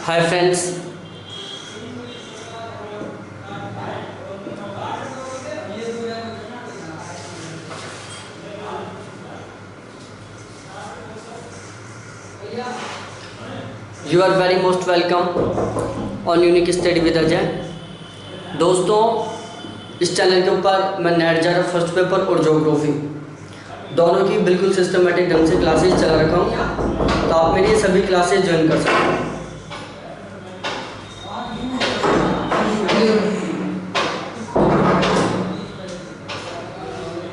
Hi friends, you are very most welcome on Unique Study with Ajay। दोस्तों, इस channel के ऊपर मैं नेट जा रहा फर्स्ट पेपर और ज्योग्राफी दोनों की बिल्कुल सिस्टमेटिक ढंग से क्लासेस चला रखा हूँ, तो आप मेरी सभी क्लासेस ज्वाइन कर सकते हैं।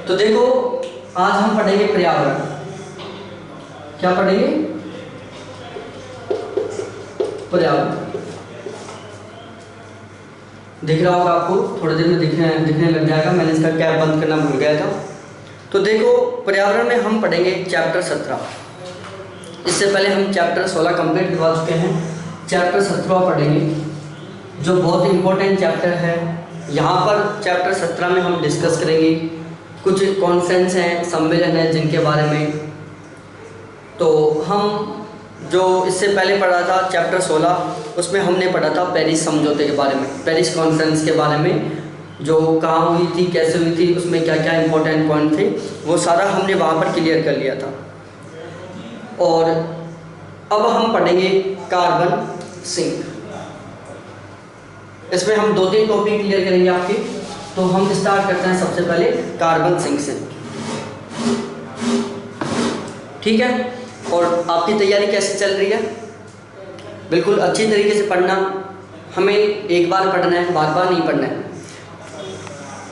तो देखो, आज हम पढ़ेंगे पर्यावरण। क्या पढ़ेंगे? पर्यावरण। दिख रहा होगा आपको, थोड़ी देर में दिखने लग जाएगा। मैंने इसका कैप बंद करना भूल गया था। तो देखो, पर्यावरण में हम पढ़ेंगे चैप्टर 17। इससे पहले हम चैप्टर 16 कंप्लीट करवा चुके हैं। चैप्टर 17 पढ़ेंगे, जो बहुत इंपॉर्टेंट चैप्टर है। यहाँ पर चैप्टर 17 में हम डिस्कस करेंगे कुछ कॉन्सेप्ट्स हैं, सम्मेलन हैं, जिनके बारे में। तो हम जो इससे पहले पढ़ा था चैप्टर 16, उसमें हमने पढ़ा था पेरिस समझौते के बारे में, पेरिस कॉन्फ्रेंस के बारे में, जो कहाँ हुई थी, कैसे हुई थी, उसमें क्या क्या इंपॉर्टेंट पॉइंट थे, वो सारा हमने वहाँ पर क्लियर कर लिया था। और अब हम पढ़ेंगे कार्बन सिंक। इसमें हम 2-3 टॉपिक क्लियर करेंगे आपके। तो हम स्टार्ट करते हैं सबसे पहले कार्बन सिंक से, ठीक है। और आपकी तैयारी कैसे चल रही है? बिल्कुल अच्छी तरीके से पढ़ना। हमें एक बार पढ़ना है, बार बार नहीं पढ़ना है,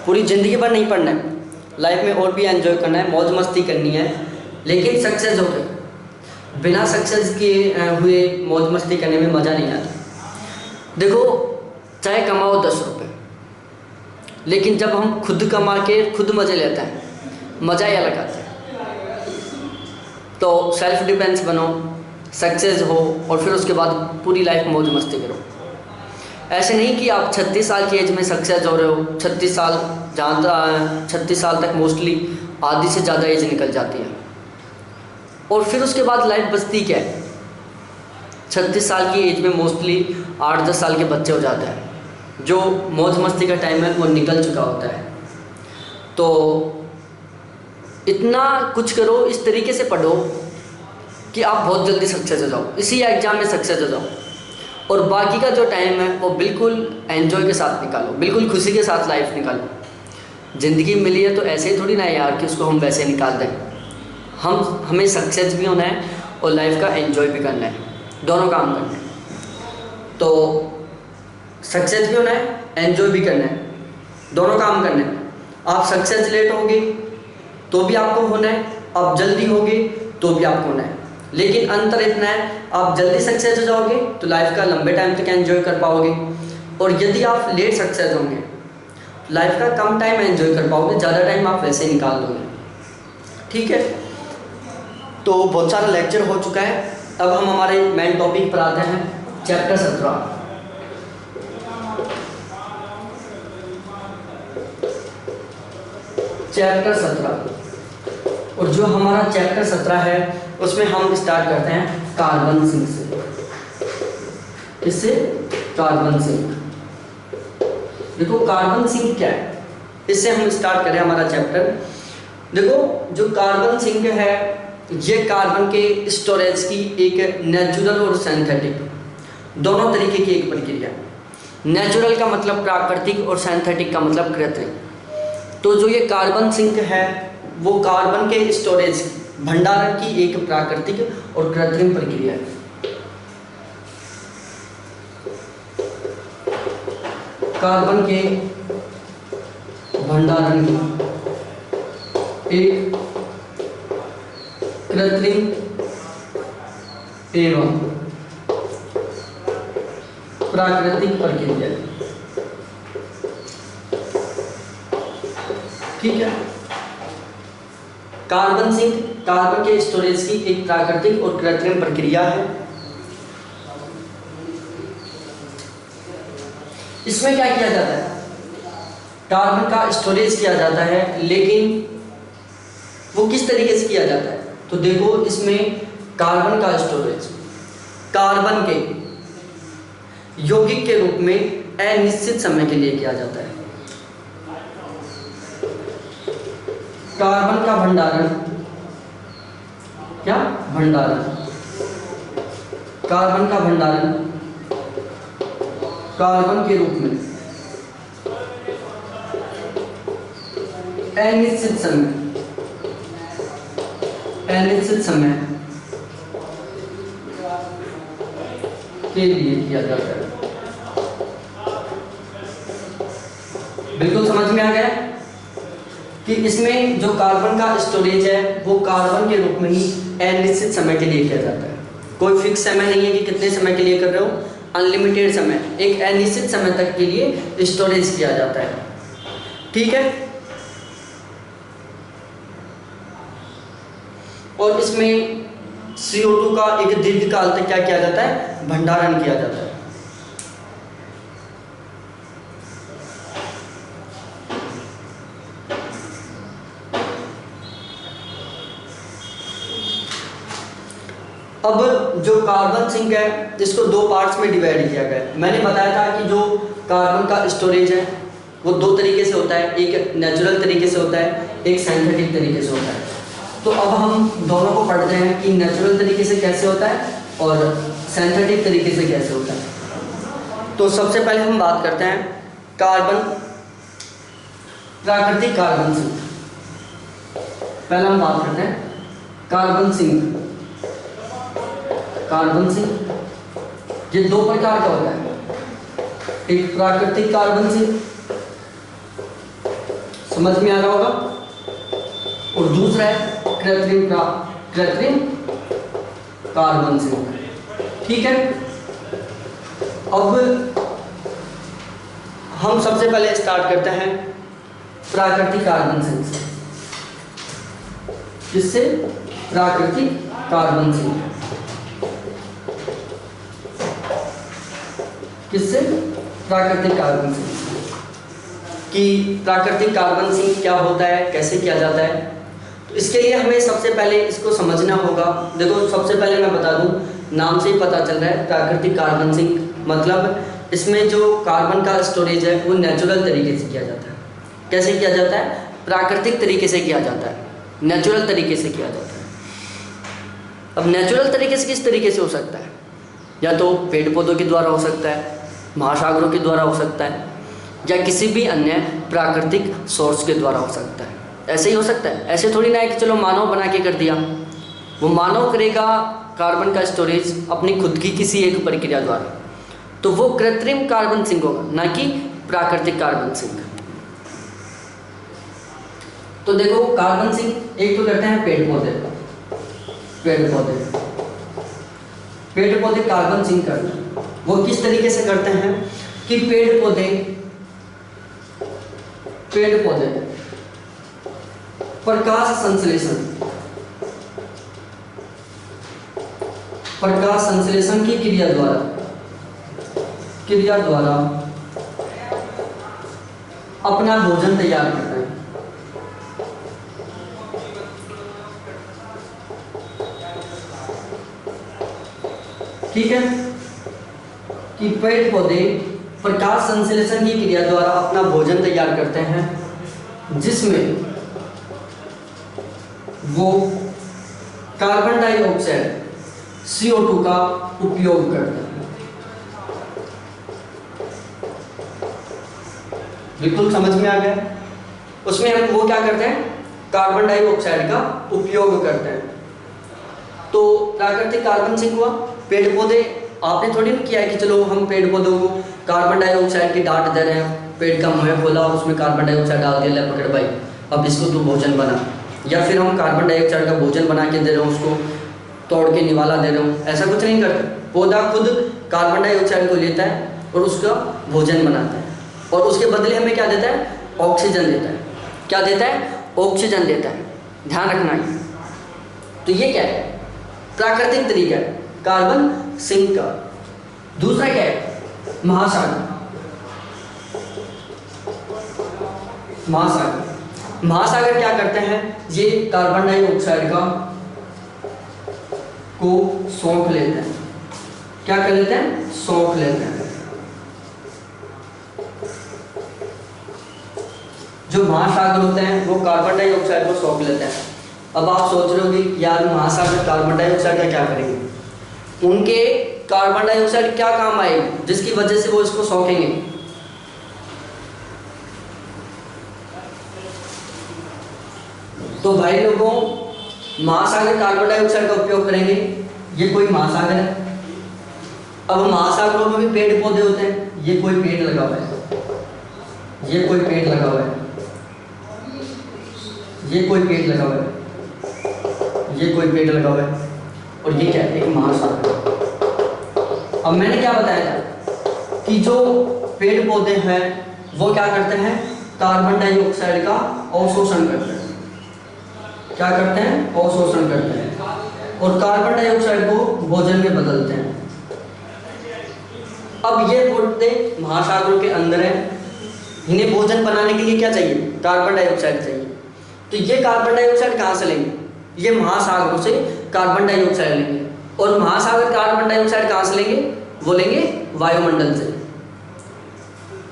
पूरी ज़िंदगी भर नहीं पढ़ना है। लाइफ में और भी एंजॉय करना है, मौज मस्ती करनी है, लेकिन सक्सेस हो गए। बिना सक्सेस किए हुए मौज मस्ती करने में मज़ा नहीं आता। देखो, चाहे कमाओ 10 रुपये, लेकिन जब हम खुद कमा के खुद मज़े लेते हैं, मज़ा ही अलग आता है। तो सेल्फ डिफेंस बनो, सक्सेस हो, और फिर उसके बाद पूरी लाइफ मौज मस्ती करो। ऐसे नहीं कि आप 36 साल की एज में सक्सेस हो रहे हो। 36 साल 36 साल तक मोस्टली आधी से ज़्यादा एज निकल जाती है, और फिर उसके बाद लाइफ बचती क्या है? 36 साल की एज में मोस्टली 8-10 साल के बच्चे हो जाते हैं, जो मौज मस्ती का टाइम है वो निकल चुका होता है। तो इतना कुछ करो, इस तरीके से पढ़ो कि आप बहुत जल्दी सक्सेस हो जाओ, इसी एग्ज़ाम में सक्सेस हो जाओ, और बाकी का जो टाइम है वो बिल्कुल एंजॉय के साथ निकालो, बिल्कुल खुशी के साथ लाइफ निकालो। ज़िंदगी मिली है तो ऐसे ही थोड़ी ना है यार कि उसको हम वैसे निकाल दें। हमें सक्सेस भी होना है और लाइफ का एंजॉय भी करना है, दोनों काम करना है। तो सक्सेस भी होना है, एंजॉय भी करना है, दोनों काम करना है। आप सक्सेस लेट होगे तो भी आपको होना है, आप जल्दी होगे तो भी आपको होना है, लेकिन अंतर इतना है, आप जल्दी सक्सेस हो जाओगे तो लाइफ का लंबे टाइम तक एंजॉय कर पाओगे, और यदि आप लेट सक्सेस होंगे लाइफ का कम टाइम एंजॉय कर पाओगे, ज़्यादा टाइम आप वैसे निकाल दोगे, ठीक है। तो बहुत सारा लेक्चर हो चुका है। अब हम हमारे मेन टॉपिक पर आते हैं, चैप्टर 17। चैप्टर 17, और जो हमारा चैप्टर 17 है उसमें हम स्टार्ट करते हैं कार्बन सिंक से। इससे कार्बन सिंक। देखो, कार्बन सिंक क्या है, इससे हम स्टार्ट करें हमारा चैप्टर। देखो, जो कार्बन सिंक है, ये कार्बन के स्टोरेज की एक नेचुरल और सिंथेटिक दोनों तरीके की एक प्रक्रिया। नेचुरल का मतलब प्राकृतिक और सिंथेटिक का मतलब कृत्रिम। तो जो ये कार्बन सिंक है वो कार्बन के स्टोरेज भंडारण की एक प्राकृतिक और कृत्रिम प्रक्रिया है। कार्बन के भंडारण की एक कृत्रिम एवं प्राकृतिक प्रक्रिया, ठीक है। कार्बन सिंक कार्बन के स्टोरेज की एक प्राकृतिक और कृत्रिम प्रक्रिया है। इसमें क्या किया जाता है? कार्बन का स्टोरेज किया जाता है, लेकिन वो किस तरीके से किया जाता है? तो देखो, इसमें कार्बन का स्टोरेज कार्बन के यौगिक के रूप में अनिश्चित समय के लिए किया जाता है। कार्बन का भंडारण, क्या भंडारण, कार्बन का भंडारण कार्बन के रूप में अनिश्चित समय के लिए किया जाता है। बिल्कुल समझ में आ गया कि इसमें जो कार्बन का स्टोरेज है वो कार्बन के रूप में ही अनिश्चित समय के लिए किया जाता है। कोई फिक्स समय नहीं है कि कितने समय के लिए कर रहे हो, अनलिमिटेड समय, एक अनिश्चित समय तक के लिए स्टोरेज किया जाता है। ठीक है, और इसमें CO2 का एक दीर्घकाल तक क्या किया जाता है, भंडारण किया जाता है। अब जो कार्बन सिंक है इसको दो पार्ट्स में डिवाइड किया गया है। मैंने बताया था कि जो कार्बन का स्टोरेज है वो दो तरीके से होता है, एक नेचुरल तरीके से होता है, एक साइंटिफिक तरीके से होता है। तो अब हम दोनों को पढ़ते हैं कि नेचुरल तरीके से कैसे होता है और सिंथेटिक तरीके से कैसे होता है। तो सबसे पहले हम बात करते हैं कार्बन, प्राकृतिक कार्बन सिंक। पहले हम बात करते हैं कार्बन सिंक। कार्बन सिंक ये दो प्रकार का होता है, एक प्राकृतिक कार्बन सिंक, समझ में आ रहा होगा, और दूसरा है कृत्रिम कार्बन सिंक। ठीक है, अब हम सबसे पहले स्टार्ट करते हैं प्राकृतिक कार्बन सिंक से। किससे? प्राकृतिक कार्बन सिंक। किससे? प्राकृतिक कार्बन सिंक। कि प्राकृतिक कार्बन सिंक क्या होता है, कैसे किया जाता है, तो इसके लिए हमें सबसे पहले इसको समझना होगा। देखो सबसे पहले मैं बता दूं, नाम से ही पता चल रहा है प्राकृतिक कार्बन सिंक, मतलब इसमें जो कार्बन का स्टोरेज है वो नेचुरल तरीके से किया जाता है। कैसे किया जाता है? प्राकृतिक तरीके से किया जाता है, नेचुरल तरीके से किया जाता है। अब नेचुरल तरीके से किस तरीके से हो सकता है? या तो पेड़ पौधों के द्वारा हो सकता है, महासागरों के द्वारा हो सकता है, या किसी भी अन्य प्राकृतिक सोर्स के द्वारा हो सकता है। ऐसे ही हो सकता है, ऐसे थोड़ी ना है कि चलो मानव बना के कर दिया। वो मानव करेगा कार्बन का स्टोरेज अपनी खुद की किसी एक प्रक्रिया द्वारा, तो वो कृत्रिम कार्बन सिंक होगा, ना कि प्राकृतिक कार्बन सिंक। तो देखो कार्बन सिंक एक तो करते हैं पेड़ पौधे कार्बन सिंक करते हैं। वो किस तरीके से करते हैं कि पेड़ पौधे प्रकाश संश्लेषण की क्रिया द्वारा अपना भोजन तैयार करते हैं। ठीक है, कि पेड़ पौधे प्रकाश संश्लेषण की क्रिया द्वारा अपना भोजन तैयार करते हैं, जिसमें वो कार्बन डाइऑक्साइड CO2 का उपयोग करते हैं। बिल्कुल समझ में आ गया। उसमें हम वो क्या करते हैं, कार्बन डाइऑक्साइड का उपयोग करते हैं। तो प्राकृतिक कार्बन सिंक हुआ। पेड़ पौधे आपने थोड़ी ना किया है कि चलो हम पेड़ पौधों को कार्बन डाइऑक्साइड की डांट दे रहे हैं, पेड़ का मुंह खोला उसमें कार्बन डाइऑक्साइड डाल दिया, ले पकड़ भाई अब इसको तू भोजन बना, या फिर हम कार्बन डाइऑक्साइड का भोजन बना के दे रहे हो, उसको तोड़ के निवाला दे रहे हो। ऐसा कुछ नहीं करते। पौधा खुद कार्बन डाइऑक्साइड को लेता है और उसका भोजन बनाता है, और उसके बदले हमें क्या देता है? ऑक्सीजन देता है। क्या देता है? ऑक्सीजन देता है। ध्यान रखना है। तो ये क्या है? प्राकृतिक तरीका है कार्बन सिंक का। दूसरा क्या है? महासागर क्या करते हैं? ये कार्बन डाइऑक्साइड को सौंप लेते हैं। क्या कर लेते हैं? सौंप लेते हैं। जो महासागर होते हैं वो कार्बन डाइऑक्साइड को सोख लेते हैं। अब आप सोच रहे होगे यार महासागर कार्बन डाइऑक्साइड का क्या करेंगे, उनके कार्बन डाइऑक्साइड क्या काम आएगी जिसकी वजह से वो इसको सोखेंगे। तो भाई लोगों, महासागर कार्बन डाइऑक्साइड का उपयोग करेंगे। ये कोई महासागर है। अब महासागरों में भी पेड़ पौधे होते हैं। ये कोई पेड़ लगा हुआ है, ये कोई पेड़ लगा हुआ है, ये कोई पेड़ लगा हुआ है, ये कोई पेड़ लगा हुआ है, और ये क्या है, एक महासागर। अब मैंने क्या बताया था कि जो पेड़ पौधे हैं वो क्या करते हैं, कार्बन डाइऑक्साइड का अवशोषण करते हैं। क्या करते हैं, अवशोषण करते हैं, और कार्बन डाइऑक्साइड को भोजन में बदलते हैं। अब ये पौधे महासागरों के अंदर हैं, इन्हें भोजन बनाने के लिए क्या चाहिए, कार्बन डाइऑक्साइड चाहिए। तो ये कार्बन डाइऑक्साइड कहाँ से लेंगे, ये महासागरों से कार्बन डाइऑक्साइड लेंगे। और महासागर कार्बन डाइऑक्साइड कहाँ से लेंगे, वो लेंगे वायुमंडल से।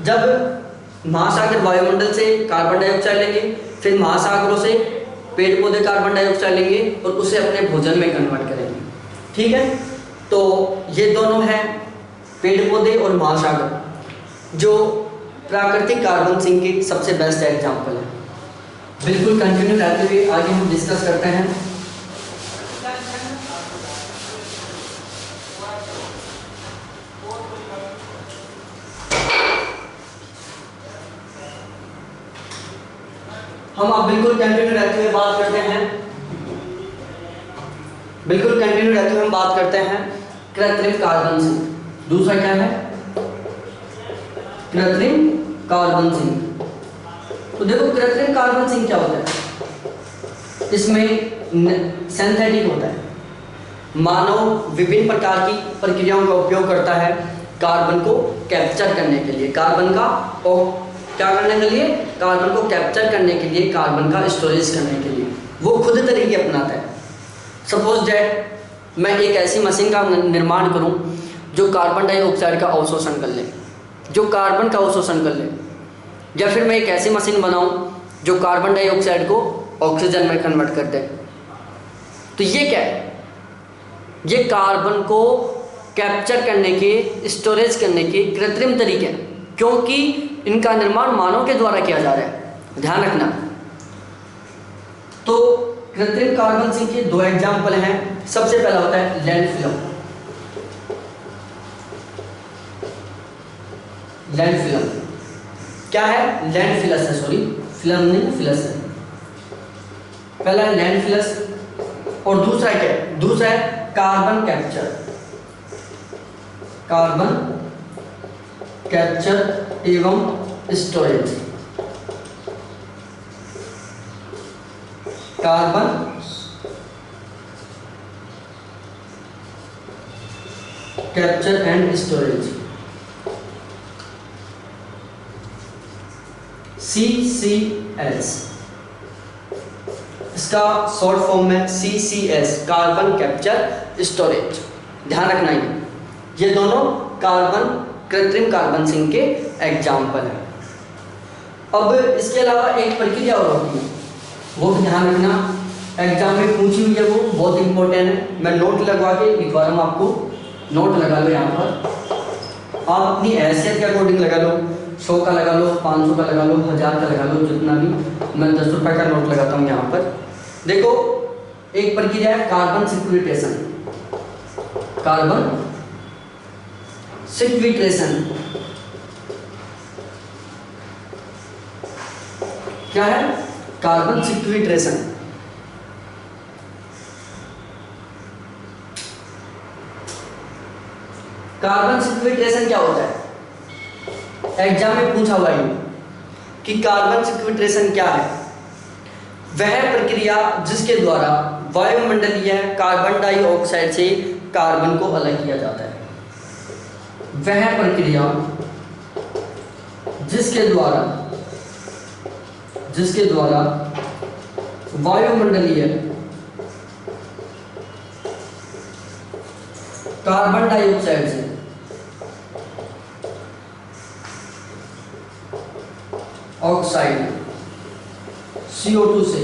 जब महासागर वायुमंडल से कार्बन डाइऑक्साइड लेंगे, फिर महासागरों से पेड़ पौधे कार्बन डाइऑक्साइड लेंगे और उसे अपने भोजन में कन्वर्ट करेंगे। ठीक है, तो ये दोनों हैं पेड़ पौधे और महासागर, जो प्राकृतिक कार्बन सिंक के सबसे बेस्ट एग्जाम्पल है। बिल्कुल कंटिन्यू रहते हुए आगे हम डिस्कस करते हैं। हम अब बिल्कुल कंटिन्यू रहते हुए बात करते हैं, बिल्कुल कंटिन्यू रहते हुए हम बात करते हैं कृत्रिम कार्बन सिंक। दूसरा क्या है, कृत्रिम कार्बन सिंक। तो देखो कृत्रिम कार्बन सिंक क्या होता है, इसमें सिंथेटिक होता है। मानव विभिन्न प्रकार की प्रक्रियाओं का उपयोग करता है कार्बन को कैप्चर करने के लिए, कार्बन का और क्या करने के लिए, कार्बन को कैप्चर करने के लिए, कार्बन का स्टोरेज करने के लिए वो खुद तरीके अपनाता है। सपोज दैट मैं एक ऐसी मशीन का निर्माण करूं जो कार्बन डाइऑक्साइड का अवशोषण कर ले, जो कार्बन का अवशोषण कर ले, या फिर मैं एक ऐसी मशीन बनाऊं जो कार्बन डाइऑक्साइड को ऑक्सीजन में कन्वर्ट कर दे। तो ये क्या है, ये कार्बन को कैप्चर करने के, स्टोरेज करने के कृत्रिम तरीके हैं, क्योंकि इनका निर्माण मानव के द्वारा किया जा रहा है, ध्यान रखना। तो कृत्रिम कार्बन सिंक के दो एग्जाम्पल हैं। सबसे पहला होता है लैंडफिलम। लैंडफिलम क्या है, लैंडफिलस है, सॉरी फिल्म नहीं, फिलस है। पहला है लैंडफिलस और दूसरा क्या है, दूसरा है कार्बन कैप्चर। कार्बन कैप्चर एवं storage. Carbon capture and storage, CCS। इसका शॉर्ट फॉर्म है CCS, कार्बन कैप्चर स्टोरेज। ध्यान रखना, ये दोनों कार्बन, कृत्रिम कार्बन सिंक के एग्जाम्पल है। अब इसके अलावा एक प्रक्रिया और होती है, वो भी ध्यान रखना, एग्जाम में पूछी हुई है, वो बहुत इंपॉर्टेंट है। मैं नोट लगवा के लिखवा रहा हूँ आपको, नोट लगा लो यहाँ पर। आप अपनी हैसियत के अकॉर्डिंग लगा लो, 100 का लगा लो, 500 का लगा लो, 1000 का लगा लो, जितना भी। मैं 10 रुपये का नोट लगाता हूँ यहाँ पर। देखो एक प्रक्रिया है कार्बन सिक्विट्रेशन। कार्बन सिक्विट्रेशन क्या है, कार्बन सिक्विट्रेशन। कार्बन सिक्विट्रेशन क्या होता है, एग्जाम में पूछा हुआ है कि कार्बन सिक्विट्रेशन क्या है। वह प्रक्रिया जिसके द्वारा वायुमंडलीय कार्बन डाइऑक्साइड से कार्बन को अलग किया जाता है। वह प्रक्रिया जिसके द्वारा वायुमंडलीय कार्बन डाइऑक्साइड से ऑक्साइड CO2 से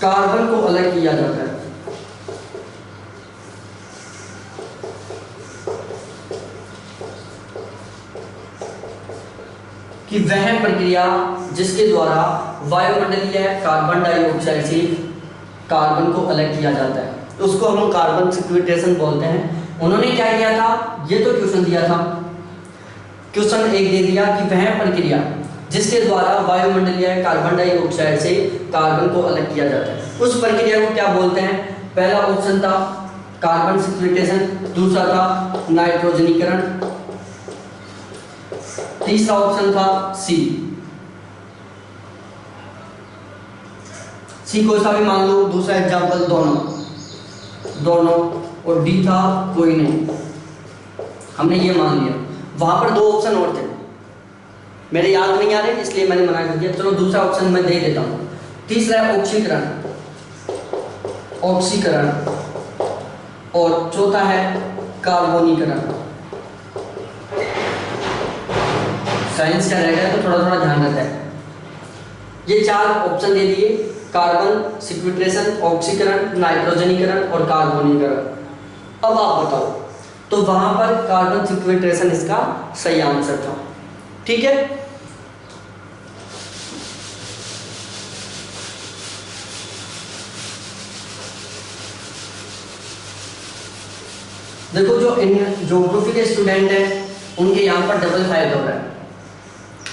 कार्बन को अलग किया जाता है। कि वह प्रक्रिया जिसके द्वारा वायुमंडलीय कार्बन डाइऑक्साइड से कार्बन को अलग किया जाता है, तो उसको हम कार्बन सिक्वेस्ट्रेशन बोलते हैं। उन्होंने क्या किया था, ये तो क्वेश्चन दिया था, क्वेश्चन एक दे दिया कि वह प्रक्रिया जिसके द्वारा वायुमंडलीय कार्बन डाइऑक्साइड से कार्बन को अलग किया जाता है, उस प्रक्रिया को क्या बोलते हैं। पहला ऑप्शन था कार्बन सिक्वेस्ट्रेशन, दूसरा था नाइट्रोजनीकरण, तीसरा ऑप्शन था सी कोई सा भी मान लो, दूसरा एग्जाम्पल दोनों, और डी था कोई नहीं, हमने ये मान लिया। वहां पर 2 ऑप्शन और थे, मेरे याद नहीं आ रहे इसलिए मैंने मना कर दिया। चलो दूसरा ऑप्शन मैं दे देता हूँ। तीसरा है ऑक्सीकरण, और चौथा है कार्बोनीकरण। साइंस का रहेगा तो थोड़ा थोड़ा ध्यान रखता है। ये 4 ऑप्शन दे दिए, कार्बन सिक्वेस्ट्रेशन, ऑक्सीकरण, नाइट्रोजनीकरण और कार्बोनीकरण। अब आप बताओ, तो वहां पर कार्बन सिक्वेस्ट्रेशन इसका सही आंसर था। ठीक है, देखो जो ज्योग्राफी के स्टूडेंट हैं उनके यहाँ पर डबल फायदा हो रहा है।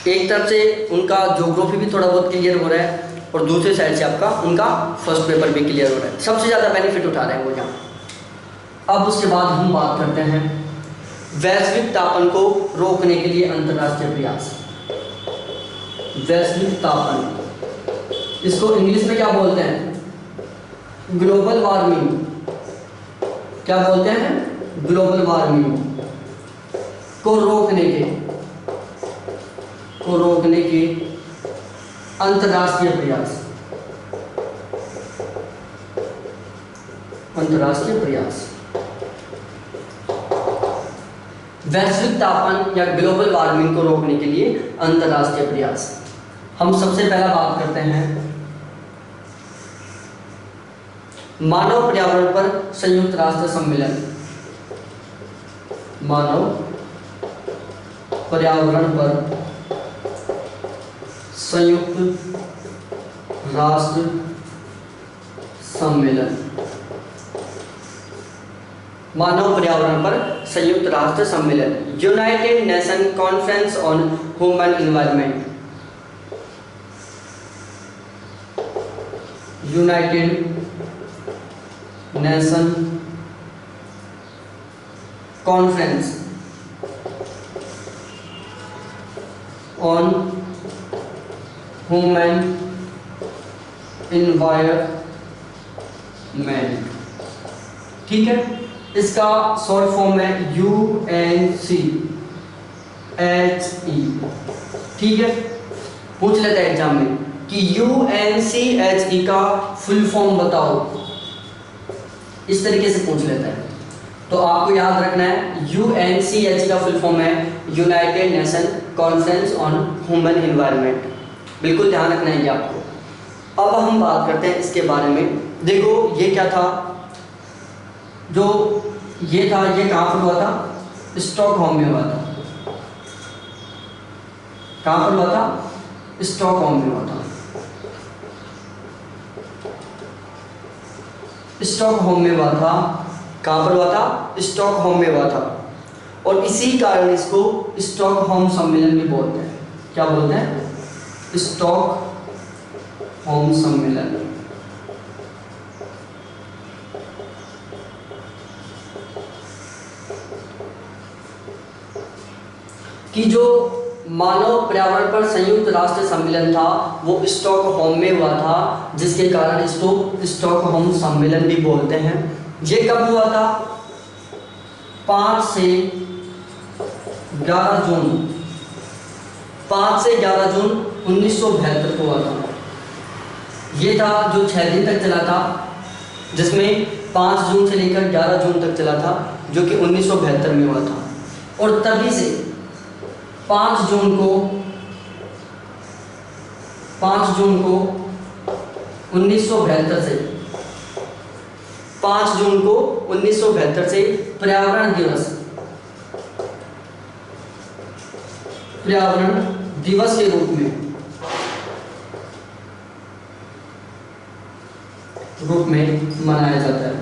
एक तरफ से उनका ज्योग्राफी भी थोड़ा बहुत क्लियर हो रहा है और दूसरी साइड से आपका उनका फर्स्ट पेपर भी क्लियर हो रहा है। सबसे ज़्यादा बेनिफिट उठा रहे हैं वो यहाँ। अब उसके बाद हम बात करते हैं वैश्विक तापन को रोकने के लिए अंतर्राष्ट्रीय प्रयास। वैश्विक तापन, इसको इंग्लिश में क्या बोलते हैं, ग्लोबल वार्मिंग। क्या बोलते हैं, ग्लोबल वार्मिंग को रोकने के अंतर्राष्ट्रीय प्रयास। वैश्विक तापन या ग्लोबल वार्मिंग को रोकने के लिए अंतर्राष्ट्रीय प्रयास। हम सबसे पहला बात करते हैं मानव पर्यावरण पर संयुक्त राष्ट्र सम्मेलन। मानव पर्यावरण पर संयुक्त राष्ट्र सम्मेलन। मानव पर्यावरण पर संयुक्त राष्ट्र सम्मेलन, United nation conference on human environment. United nation conference on human environment. ठीक है, इसका शॉर्ट फॉर्म है UNCHE। ठीक है, पूछ लेते हैं एग्जाम में कि UNCHE का फुल फॉर्म बताओ, इस तरीके से पूछ लेता है। तो आपको याद रखना है UNCHE का फुल फॉर्म है United nation conference on human environment. बिल्कुल ध्यान रखना है ये आपको। अब हम बात करते हैं इसके बारे में। देखो ये क्या था, जो ये था, ये कहाँ पर हुआ था, स्टॉकहोम में हुआ था। कहाँ पर हुआ था, स्टॉकहोम में हुआ था। स्टॉकहोम में हुआ था। कहाँ पर हुआ था, स्टॉकहोम में हुआ था। और इसी कारण इसको स्टॉकहोम सम्मेलन भी बोलते हैं। क्या बोलते हैं, स्टॉकहोम सम्मेलन। कि जो मानव पर्यावरण पर संयुक्त राष्ट्र सम्मेलन था वो स्टॉकहोम में हुआ था, जिसके कारण इसको स्टॉकहोम सम्मेलन भी बोलते हैं। ये कब हुआ था, 5 से 11 जून 1972 को हुआ था। ये था जो 6 दिन तक चला था, जिसमें 5 जून से लेकर 11 जून तक चला था, जो कि 1972 में हुआ था। और तभी से 5 जून को 5 जून को 1972 से 5 जून को 1972 से पर्यावरण दिवस के रूप में मनाया जाता है।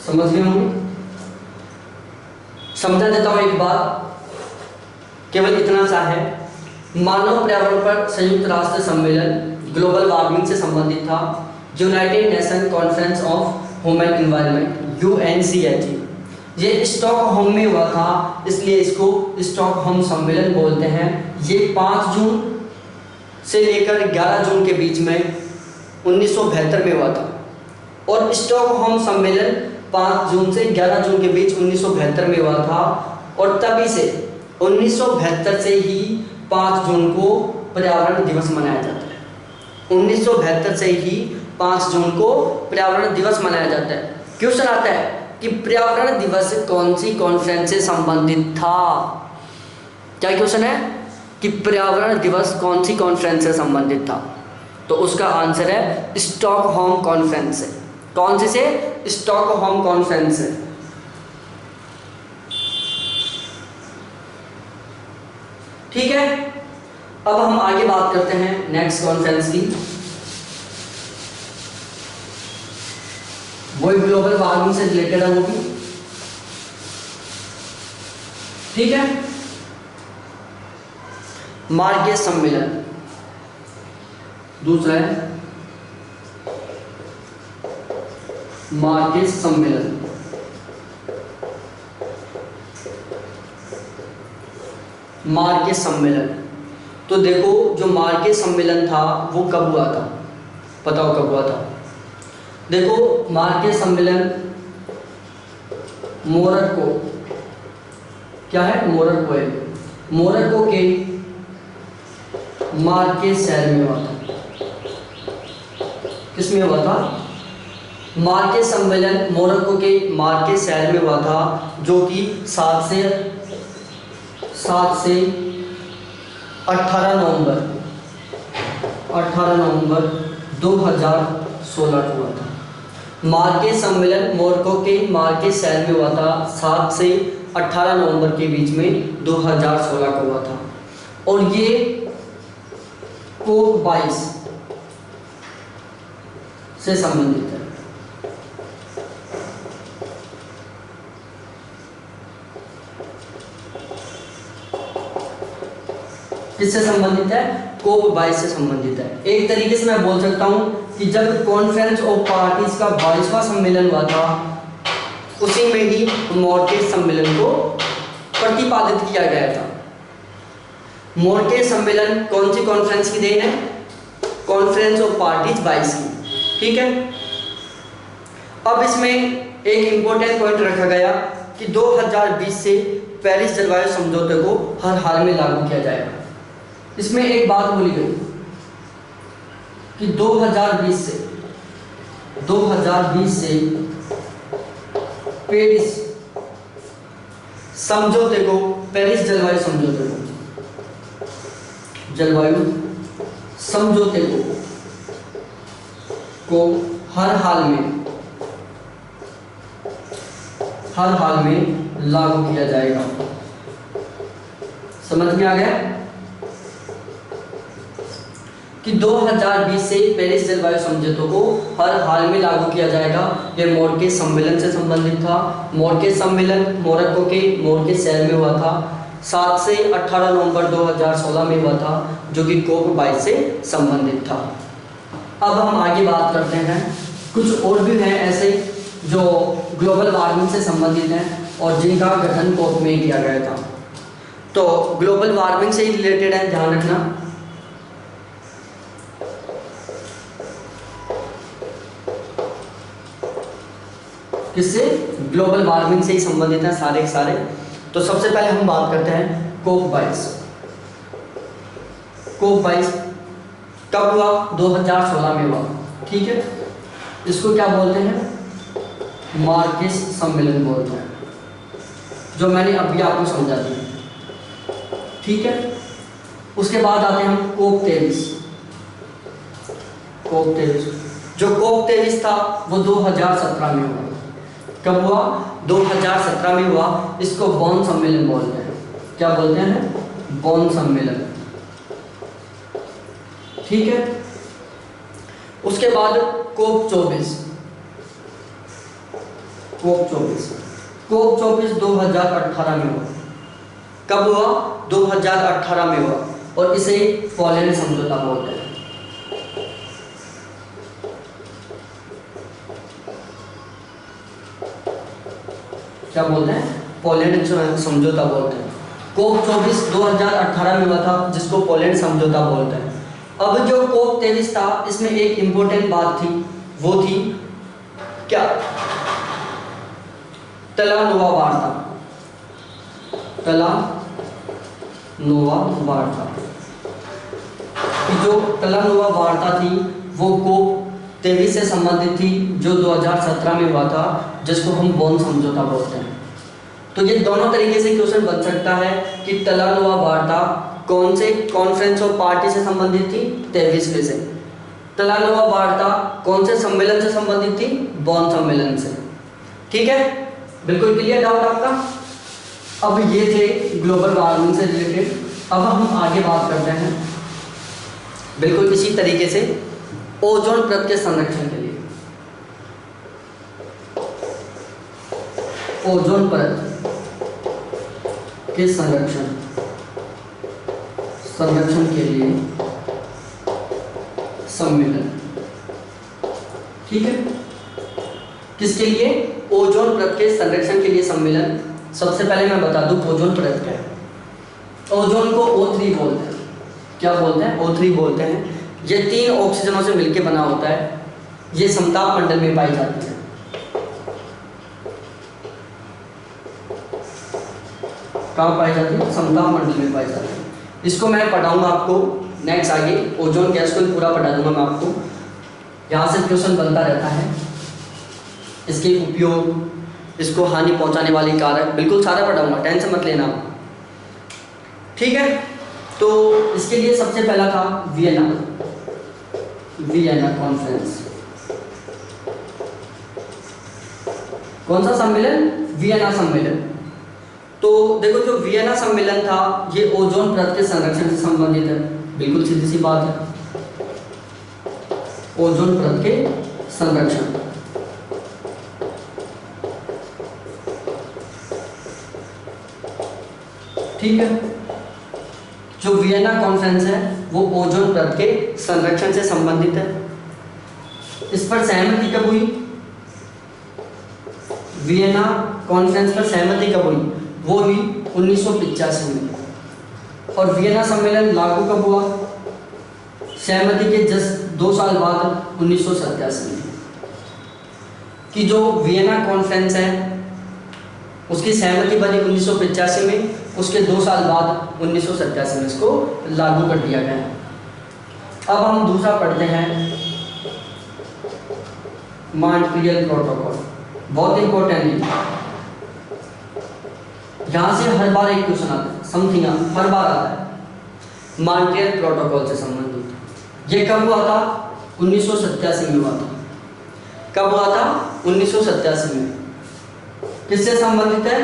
समझ गए होंगे? समझा देता हूं एक बात, केवल इतना सा है। मानव पर्यावरण पर संयुक्त राष्ट्र सम्मेलन ग्लोबल वार्मिंग से संबंधित था। United nation conference of human environment UNCHE, ये स्टॉकहोम में हुआ था, इसलिए इसको स्टॉकहोम सम्मेलन बोलते हैं। ये 5 जून से लेकर 11 जून के बीच में 1972 में हुआ था। और स्टॉकहोम सम्मेलन 5 जून से 11 जून के बीच 1972 में हुआ था। और तभी से 1972 से ही 5 जून को पर्यावरण दिवस मनाया जाता है। 1972 से ही 5 जून को पर्यावरण दिवस मनाया जाता है। क्वेश्चन आता है कि पर्यावरण दिवस कौन सी कॉन्फ्रेंस से संबंधित था? क्या क्वेश्चन है कि पर्यावरण दिवस कौन सी कॉन्फ्रेंस से संबंधित था? तो उसका आंसर है स्टॉकहोम कॉन्फ्रेंस से। कौन सी से? स्टॉकहोम कॉन्फ्रेंस से। ठीक है, अब हम आगे बात करते हैं नेक्स्ट कॉन्फ्रेंस की। वही ग्लोबल वार्मिंग से रिलेटेड है वो भी। ठीक है, मार्केस सम्मेलन दूसरा है मार्केस सम्मेलन। मार्केस सम्मेलन, तो देखो जो मार्केस सम्मेलन था वो कब हुआ था? बताओ कब हुआ था? देखो मार्केस सम्मेलन मोरक्को, क्या है? मोरक्को है। मोरक्को के मार्केस शहर में हुआ था। किसमें हुआ था? मार्केस सम्मेलन मोरक्को के मार्केस शहर में हुआ था, जो कि 7 से 18 नवंबर 2016 को हुआ था। मार्केस सम्मेलन मोरक्को के मार्केस शहर में हुआ था 7 से 18 नवंबर के बीच में 2016 को हुआ था। और ये COP 22 से संबंधित है। किससे संबंधित है? COP 22 से संबंधित है। एक तरीके से मैं बोल सकता हूं कि जब कॉन्फ्रेंस ऑफ पार्टीज का 22वां सम्मेलन हुआ था, उसी में ही मार्केस सम्मेलन को प्रतिपादित किया गया था। मार्केस सम्मेलन कौन सी कॉन्फ्रेंस की देन है? कॉन्फ्रेंस ऑफ पार्टीज 22 की। ठीक है, अब इसमें एक इंपॉर्टेंट पॉइंट रखा गया कि 2020 से पेरिस जलवायु समझौते को हर हाल में लागू किया जाएगा। इसमें एक बात बोली गई कि 2020 से पेरिस समझौते को, पेरिस जलवायु समझौते को हर हाल में लागू किया जाएगा। समझ में आ गया कि 2020 से पेरिस जलवायु समझौते को हर हाल में लागू किया जाएगा। यह मार्केस सम्मेलन से संबंधित था। मार्केस सम्मेलन मोरक्को के मार्केस शहर में हुआ था। 7 से 18 नवंबर 2016 में हुआ था, जो कि COP 22 से संबंधित था। अब हम आगे बात करते हैं, कुछ और भी हैं ऐसे जो ग्लोबल वार्मिंग से संबंधित हैं और जिनका गठन COP में किया गया था। तो ग्लोबल वार्मिंग से ही रिलेटेड है, ध्यान रखना। किससे? ग्लोबल वार्मिंग से ही संबंधित है सारे के सारे। तो सबसे पहले हम बात करते हैं COP 22। COP 22 कब हुआ? 2016 में हुआ। ठीक है, इसको क्या बोलते हैं? मार्केस सम्मेलन बोलते हैं, जो मैंने अभी आपको समझा दिया। ठीक है, उसके बाद आते हैं हम कोप 23। कोप 23, जो कोप 23 था वो 2017 में हुआ। कब हुआ? 2017 में हुआ। इसको बॉन सम्मेलन बोलते हैं। क्या बोलते हैं? बॉन सम्मेलन। ठीक है। उसके बाद कोप 24। कोप 24, कोप 24 2018 में हुआ। कब हुआ? 2018 में हुआ और इसे पोलैंड समझौता बोलते हैं। क्या बोलते हैं? पोलैंड समझौता बोलते हैं। कोप 24 2018 में हुआ था, जिसको पोलैंड समझौता बोलते हैं। अब जो कोप 23 था, इसमें एक इंपॉर्टेंट बात थी, वो थी क्या? तलानोवा वार्ता। तलानोवा वार्ता। जो तलानोवा वार्ता थी वो कोप 23 से संबंधित थी, जो 2017 में हुआ था, जिसको हम बॉन समझौता बोलते हैं। तो ये दोनों तरीके से क्वेश्चन बन सकता है कि तलानोवा वार्ता कौन से कॉन्फ्रेंस ऑफ पार्टी से संबंधित थी? 23वें से। तलानोवा वार्ता कौन से सम्मेलन से संबंधित थी? बॉन सम्मेलन से। ठीक है, बिल्कुल क्लियर डाउट आपका? अब ये थे ग्लोबल वार्मिंग से रिलेटेड। अब हम आगे बात करते हैं बिल्कुल इसी तरीके से ओजोन परत के संरक्षण के लिए। ओजोन परत के संरक्षण के लिए सम्मेलन। ठीक है, किसके लिए? ओजोन परत के संरक्षण के लिए सम्मेलन। सबसे पहले मैं बता दूं ओजोन परत क्या है। ओजोन को O3 बोलते हैं। क्या बोलते हैं? O3 बोलते हैं। ये 3 ऑक्सीजनों से मिलकर बना होता है। ये समताप मंडल में पाई जाती है। कहाँ पाई जाती है? समताप मंडल में पाई जाती है। इसको मैं पढ़ाऊंगा आपको नेक्स्ट आगे। ओजोन गैस को पूरा पढ़ा दूंगा मैं आपको। यहाँ से क्वेश्चन बनता रहता है। इसके उपयोग, इसको हानि पहुंचाने वाले कारक, बिल्कुल सारा पढ़ाऊंगा, टेंशन मत लेना। ठीक है, तो इसके लिए सबसे पहला था वियना कॉन्फ्रेंस। कौन सा सम्मेलन? वियना सम्मेलन। तो देखो, जो वियना सम्मेलन था ये ओजोन परत के संरक्षण से संबंधित है। बिल्कुल सीधी सी बात है, ओजोन परत के संरक्षण। ठीक है, जो वियना कॉन्फ्रेंस है वो ओजोन परत के संरक्षण से संबंधित है। इस पर सहमति कब हुई? वियना कॉन्फ्रेंस पर सहमति कब हुई? वो हुई 1985 में। और वियना सम्मेलन लागू कब हुआ? सहमति के जस्ट 2 साल बाद 1987 में। कि जो वियना कॉन्फ्रेंस है उसकी सहमति बनी 1985 में, उसके 2 साल बाद 1987 में इसको लागू कर दिया गया। अब हम दूसरा पढ़ते हैं मॉन्ट्रियल प्रोटोकॉल। बहुत इंपॉर्टेंट है, यहां से हर बार एक क्वेश्चन आता है, समथिंग हर बार आता है। मॉन्ट्रियल प्रोटोकॉल से संबंधित ये कब हुआ था? 1987 में हुआ था। कब हुआ था? 1987 में। किससे संबंधित है?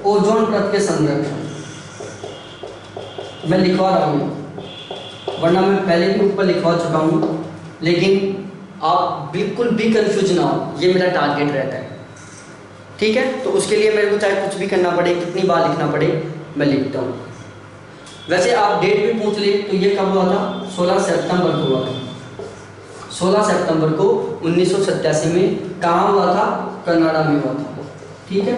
ओजोन परत के संरक्षण। मैं लिखवा रहा हूँ, वरना मैं पहले भी ऊपर लिखवा चुका हूँ, लेकिन आप बिल्कुल भी कंफ्यूज ना हो, ये मेरा टारगेट रहता है। ठीक है, तो उसके लिए मेरे को चाहे कुछ भी करना पड़े, कितनी बार लिखना पड़े, मैं लिखता हूँ। वैसे आप डेट भी पूछ ले तो ये कब हुआ था? 16 सितंबर को हुआ था। 16 सितंबर को 1987 में। कहाँ हुआ था? कनाडा में हुआ था। ठीक है,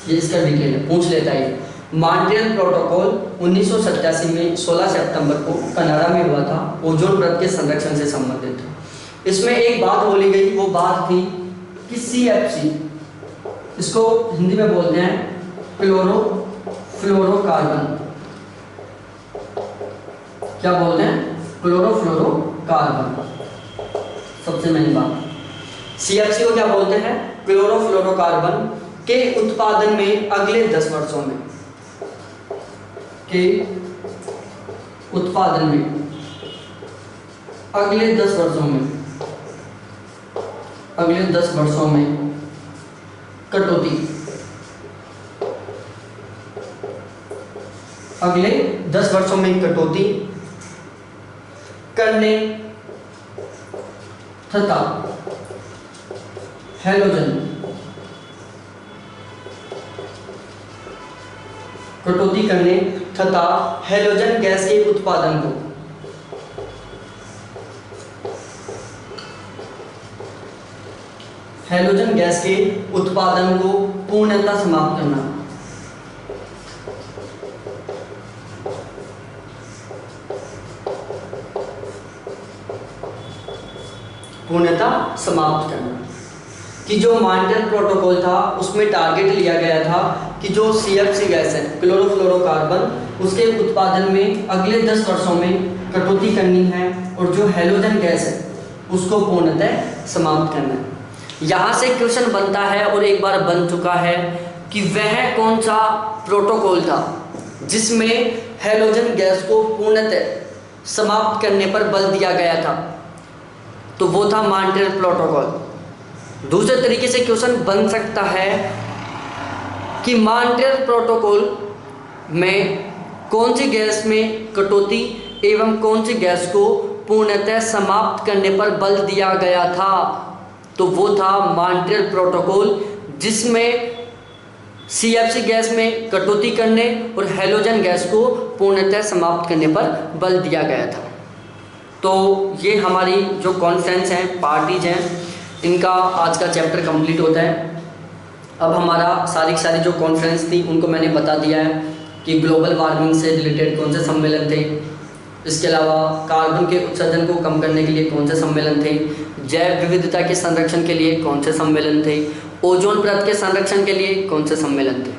ये इसका डिटेल है, पूछ लेता है। मॉन्ट्रियल प्रोटोकॉल 1987 में 16 सितंबर को कनाडा में हुआ था, ओजोन परत के संरक्षण से संबंधित था। इसमें एक बात बोली गई, वो बात थी कि CFC, इसको हिंदी में बोलते हैं क्लोरोफ्लोरोकार्बन। क्या बोलते हैं? क्लोरोफ्लोरोकार्बन। सबसे मेन बात, CFC को क्या बोलते हैं? क्लोरोफ्लोरोकार्बन के उत्पादन में अगले 10 वर्षों में, के उत्पादन में अगले 10 वर्षों में कटौती, अगले 10 वर्षों में कटौती करने तथा हैलोजन कटौती करने तथा हैलोजन गैस के उत्पादन को पूर्णतः समाप्त करना। पूर्णतः समाप्त करना कि जो मॉन्ट्रियल प्रोटोकॉल था उसमें टारगेट लिया गया था कि जो CFC गैस है, क्लोरोफ्लोरोकार्बन, उसके उत्पादन में अगले 10 वर्षों में कटौती करनी है और जो हैलोजन गैस है उसको पूर्णतः समाप्त करना है। यहाँ से क्वेश्चन बनता है और एक बार बन चुका है कि वह कौन सा प्रोटोकॉल था जिसमें हैलोजन गैस को पूर्णतः समाप्त करने पर बल दिया गया था, तो वो था मॉन्ट्रियल प्रोटोकॉल। दूसरे तरीके से क्वेश्चन बन सकता है कि मॉन्ट्रियल प्रोटोकॉल में कौन सी गैस में कटौती एवं कौन सी गैस को पूर्णतः समाप्त करने पर बल दिया गया था, तो वो था मॉन्ट्रियल प्रोटोकॉल जिसमें CFC गैस में कटौती करने और हैलोजन गैस को पूर्णतः समाप्त करने पर बल दिया गया था। तो ये हमारी जो कॉन्फ्रेंस हैं, पार्टीज हैं, इनका आज का चैप्टर कंप्लीट होता है। अब हमारा सारी जो कॉन्फ्रेंस थी उनको मैंने बता दिया है कि ग्लोबल वार्मिंग से रिलेटेड कौन से सम्मेलन थे, इसके अलावा कार्बन के उत्सर्जन को कम करने के लिए कौन से सम्मेलन थे, जैव विविधता के संरक्षण के लिए कौन से सम्मेलन थे, ओजोन परत के संरक्षण के लिए कौन से सम्मेलन थे,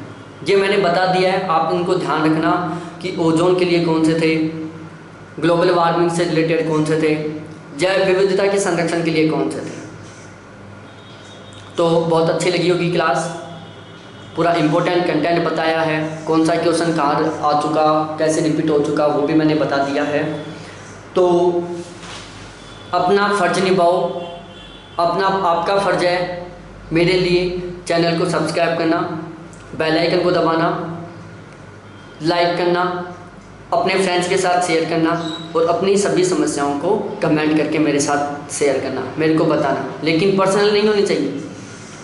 ये मैंने बता दिया है। आप इनको ध्यान रखना कि ओजोन के लिए कौन से थे, ग्लोबल वार्मिंग से रिलेटेड कौन से थे, जैव विविधता के संरक्षण के लिए कौन से थे। तो बहुत अच्छी लगी होगी क्लास, पूरा इम्पोर्टेंट कंटेंट बताया है, कौन सा क्वेश्चन कहाँ आ चुका, कैसे रिपीट हो चुका, वो भी मैंने बता दिया है। तो अपना फ़र्ज निभाओ, आपका फ़र्ज है मेरे लिए चैनल को सब्सक्राइब करना, बेल आइकन को दबाना, लाइक करना, अपने फ्रेंड्स के साथ शेयर करना और अपनी सभी समस्याओं को कमेंट करके मेरे साथ शेयर करना, मेरे को बताना, लेकिन पर्सनल नहीं होनी चाहिए।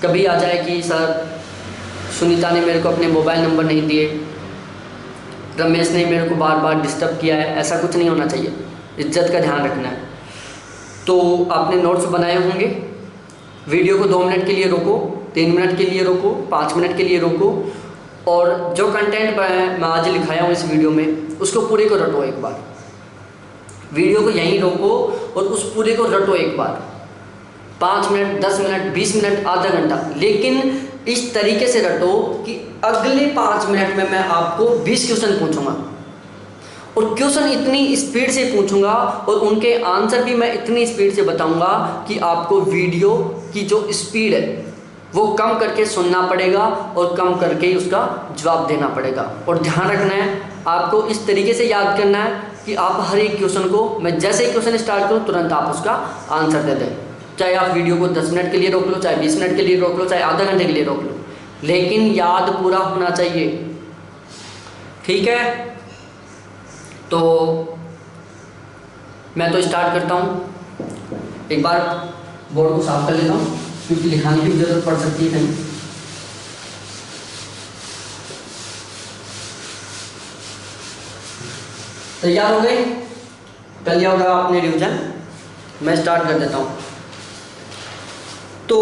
कभी आ जाए कि सर सुनीता ने मेरे को अपने मोबाइल नंबर नहीं दिए, रमेश ने मेरे को बार बार डिस्टर्ब किया है, ऐसा कुछ नहीं होना चाहिए। इज्जत का ध्यान रखना है। तो आपने नोट्स बनाए होंगे, वीडियो को 2 मिनट के लिए रोको, 3 मिनट के लिए रोको, 5 मिनट के लिए रोको और जो कंटेंट मैं आज लिखाया हूँ इस वीडियो में उसको पूरे को रटो एक बार। वीडियो को यहीं रोको और उस पूरे को रटो एक बार, 5 मिनट, 10 मिनट, 20 मिनट, आधा घंटा, लेकिन इस तरीके से रटो कि अगले 5 मिनट में मैं आपको 20 क्वेश्चन पूछूंगा और क्वेश्चन इतनी स्पीड से पूछूंगा और उनके आंसर भी मैं इतनी स्पीड से बताऊंगा कि आपको वीडियो की जो स्पीड है वो कम करके सुनना पड़ेगा और कम करके उसका जवाब देना पड़ेगा। और ध्यान रखना है, आपको इस तरीके से याद करना है कि आप हर एक क्वेश्चन को, मैं जैसे ही क्वेश्चन स्टार्ट करूँ तुरंत आप उसका आंसर दे दें। चाहे आप वीडियो को 10 मिनट के लिए रोक लो, चाहे 20 मिनट के लिए रोक लो, चाहे आधा घंटे के लिए रोक लो, लेकिन याद पूरा होना चाहिए। ठीक है, तो मैं तो स्टार्ट करता हूँ। एक बार बोर्ड को साफ कर लेता हूँ क्योंकि लिखाने की जरूरत पड़ सकती है कहीं। तैयार हो गए? कर लिया होगा आपने रिवीजन। मैं स्टार्ट कर देता हूँ। तो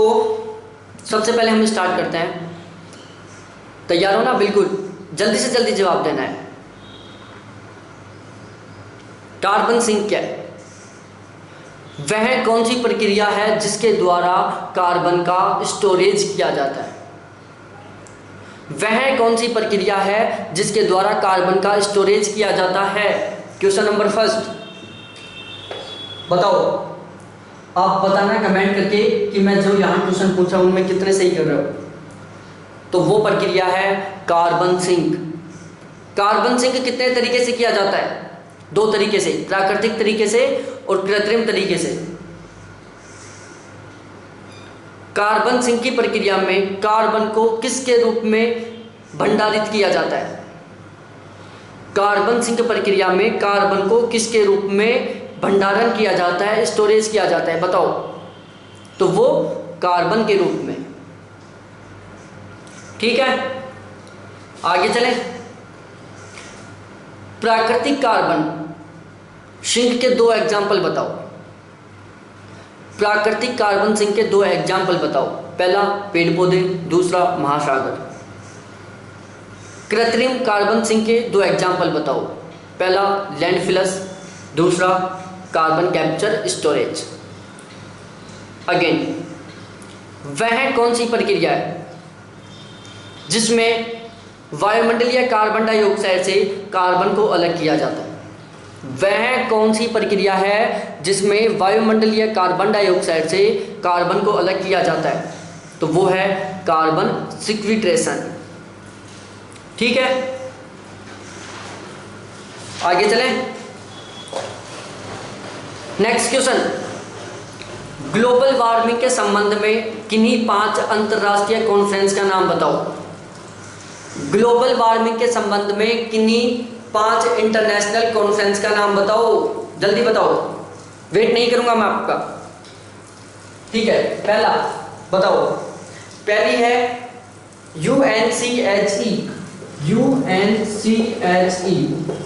सबसे पहले हम स्टार्ट करते हैं। तैयार हो ना? बिल्कुल जल्दी से जल्दी जवाब देना है। कार्बन सिंक क्या है? वह कौन सी प्रक्रिया है जिसके द्वारा कार्बन का स्टोरेज किया जाता है? वह कौन सी प्रक्रिया है जिसके द्वारा कार्बन का स्टोरेज किया जाता है? क्वेश्चन नंबर फर्स्ट बताओ। आप बताना कमेंट करके कि मैं जो यहाँ क्वेश्चन पूछा उनमें कितने सही कर रहे हो। तो वो प्रक्रिया है कार्बन सिंक। कार्बन सिंक कितने तरीके से किया जाता है? दो तरीके से, प्राकृतिक तरीके से और कृत्रिम तरीके से। कार्बन सिंक की प्रक्रिया में कार्बन को किसके रूप में भंडारित किया जाता है? कार्बन सिंक प्रक्रिया में कार्बन को किसके रूप में भंडारण किया जाता है, स्टोरेज किया जाता है, बताओ? तो वो कार्बन के रूप में। ठीक है, आगे चलें। प्राकृतिक कार्बन सिंक के दो एग्जाम्पल बताओ। प्राकृतिक कार्बन सिंक के दो एग्जाम्पल बताओ। पहला पेड़ पौधे, दूसरा महासागर। कृत्रिम कार्बन सिंक के दो एग्जाम्पल बताओ। पहला लैंडफिल्स, दूसरा कार्बन कैप्चर स्टोरेज। अगेन, वह कौन सी प्रक्रिया है जिसमें वायुमंडलीय कार्बन डाइऑक्साइड से कार्बन को अलग किया जाता है? वह कौन सी प्रक्रिया है जिसमें वायुमंडलीय कार्बन डाइऑक्साइड से कार्बन को अलग किया जाता है? तो वो है कार्बन सिक्विट्रेशन। ठीक है, आगे चलें। नेक्स्ट क्वेश्चन, ग्लोबल वार्मिंग के संबंध में किन्हीं 5 अंतरराष्ट्रीय कॉन्फ्रेंस का नाम बताओ। ग्लोबल वार्मिंग के संबंध में किन्हीं 5 इंटरनेशनल कॉन्फ्रेंस का नाम बताओ, जल्दी बताओ, वेट नहीं करूंगा मैं आपका। ठीक है, पहला बताओ। पहली है UNCHE। UNCHE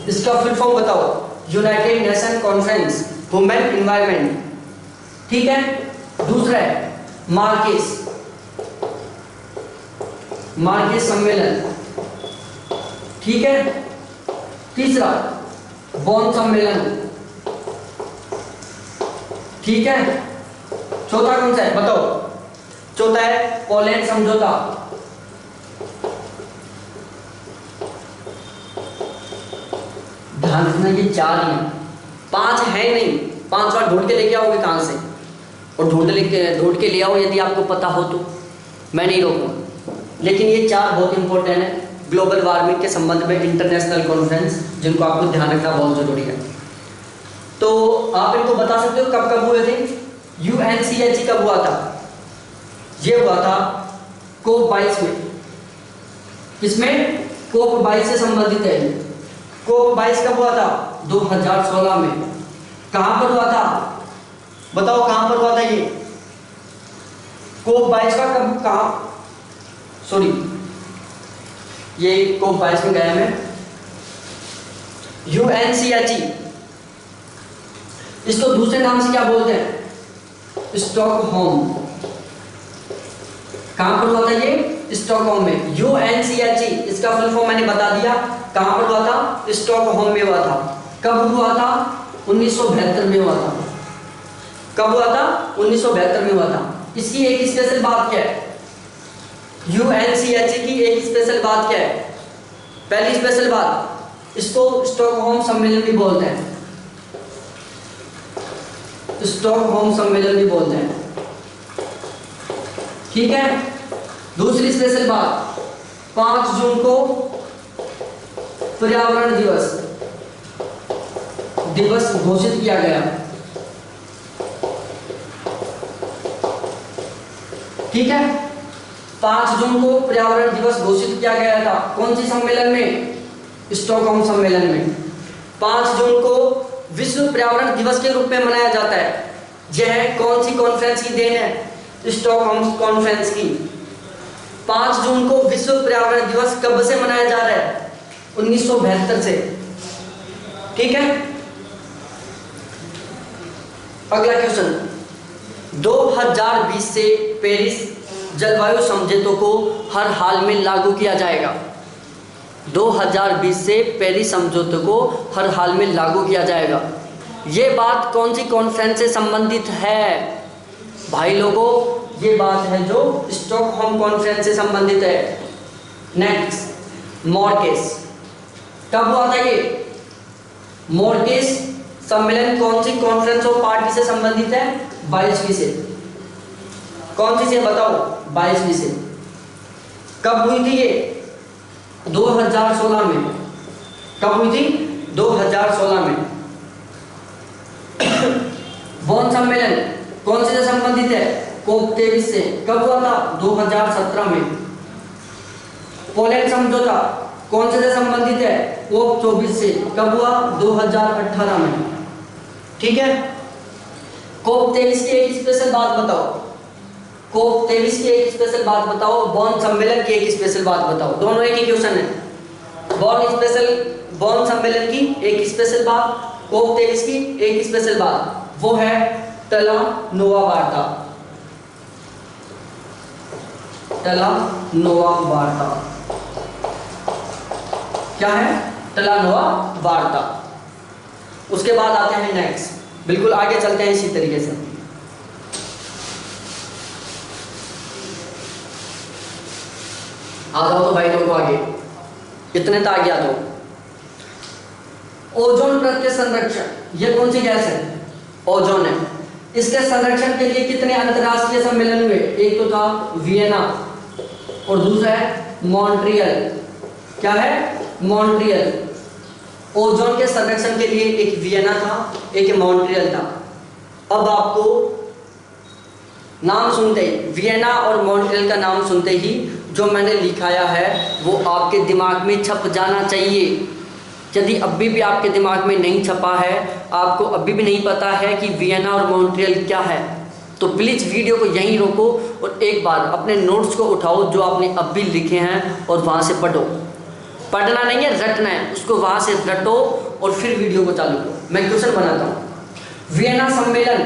इसका फुल फॉर्म बताओ, United nation conference human environment. ठीक है, दूसरा है मार्केस सम्मेलन। ठीक है, तीसरा बॉन सम्मेलन। ठीक है, चौथा कौन सा है बताओ? चौथा है पोलैंड समझौता। ध्यान रखना, ये 4 ही हैं, 5 है नहीं। 5 बार ढूंढ के लेके आओगे कहां से? और ढूंढ के ले आओ यदि आपको पता हो तो, मैं नहीं रोकूंगा। लेकिन ये 4 बहुत इंपॉर्टेंट है ग्लोबल वार्मिंग के संबंध में इंटरनेशनल कॉन्फ्रेंस, जिनको आपको ध्यान रखना बहुत जरूरी है। तो आप इनको बता सकते हो कब कब हुए थे? UNCHE कब हुआ था? ये हुआ था COP22 में। किसमें? COP22 से संबंधित है। COP22 कब हुआ था? 2016 में। कहां पर हुआ था बताओ? कहां पर हुआ था ये COP22 का? कब, कहां? सॉरी, ये COP22 में गया मैं। UNCHE, इसको दूसरे नाम से क्या बोलते हैं? स्टॉकहोम। कहां पर हुआ था ये? स्टॉकहोम में। UNCHE इसका फुल फॉर्म मैंने बता दिया। कहां पर हुआ था? स्टॉकहोम में हुआ था। कब हुआ था? 1972 में हुआ था। कब हुआ था? 1972 में हुआ था। इसकी एक स्पेशल बात क्या है? UNCHE की एक स्पेशल बात क्या है? पहली स्पेशल बात, इसको स्टॉकहोम सम्मेलन भी बोलते हैं। स्टॉकहोम सम्मेलन भी बोलते हैं। ठीक है, दूसरी स्पेशल बात, 5 जून को पर्यावरण दिवस घोषित किया गया। ठीक है, 5 जून को पर्यावरण दिवस घोषित किया गया था। कौन सी सम्मेलन में? स्टॉकहोम सम्मेलन में। 5 जून को विश्व पर्यावरण दिवस के रूप में मनाया जाता है। यह कौन सी कॉन्फ्रेंस की देन है? स्टॉकहोम कॉन्फ्रेंस की। 5 जून को विश्व पर्यावरण दिवस कब से मनाया जा रहा है? 1972 से। ठीक है, अगला क्वेश्चन, 2020 से पेरिस जलवायु समझौते को हर हाल में लागू किया जाएगा। 2020 से पेरिस समझौते को हर हाल में लागू किया जाएगा। ये बात कौन सी कॉन्फ्रेंस से संबंधित है भाई लोगों? ये बात है जो स्टॉकहोम कॉन्फ्रेंस से संबंधित है। Next, Marquez. कब हुआ था ये? मार्केस सम्मेलन कौन सी कॉन्फ्रेंस और पार्टी से संबंधित है? 22वीं से। कौन सी से बताओ? 22वीं से। कब हुई थी ये? 2016 में। कब हुई थी? 2016 में। बॉन सम्मेलन कौन से से संबंधित है? कोप 23 से। कब हुआ था? 2017 में। पोलैंड समझौता कौन से संबंधित है? कोप 24 से। कब हुआ? 2018 में। ठीक है। कोप 23 की एक स्पेशल बात बताओ। कोप 23 की एक स्पेशल बात बताओ, बॉन सम्मेलन की एक स्पेशल बात बताओ। दोनों एक ही क्वेश्चन है। बॉन सम्मेलन की एक स्पेशल बात, कोप 23 की एक स्पेशल बात, वो है टलानोवा वार्ता। टलानोवा वार्ता क्या है? टलानोवा वार्ता। उसके बाद आते हैं नेक्स्ट, बिल्कुल आगे चलते हैं इसी तरीके से। आ जाओ तो भाई लोगों आगे, इतने तक आगे आ जाओ। ओजोन परत के संरक्षण, ये कौन सी गैस है? ओजोन है। इसके संरक्षण के लिए कितने अंतरराष्ट्रीय सम्मेलन हुए? एक तो था वियना और दूसरा है मॉन्ट्रियल। क्या है? मॉन्ट्रियल। ओजोन के संरक्षण के लिए एक वियना था, एक मॉन्ट्रियल था। अब आपको नाम सुनते ही, वियना और मॉन्ट्रियल का नाम सुनते ही जो मैंने लिखाया है वो आपके दिमाग में छप जाना चाहिए। यदि अभी भी आपके दिमाग में नहीं छपा है, आपको अभी भी नहीं पता है कि वियना और मॉन्ट्रियल क्या है, तो प्लीज़ वीडियो को यहीं रोको और एक बार अपने नोट्स को उठाओ जो आपने अभी लिखे हैं और वहाँ से पढ़ो। पढ़ना नहीं है, रटना है। उसको वहाँ से रटो और फिर वीडियो को चालू करो। मैं क्वेश्चन बनाता हूँ। वियना सम्मेलन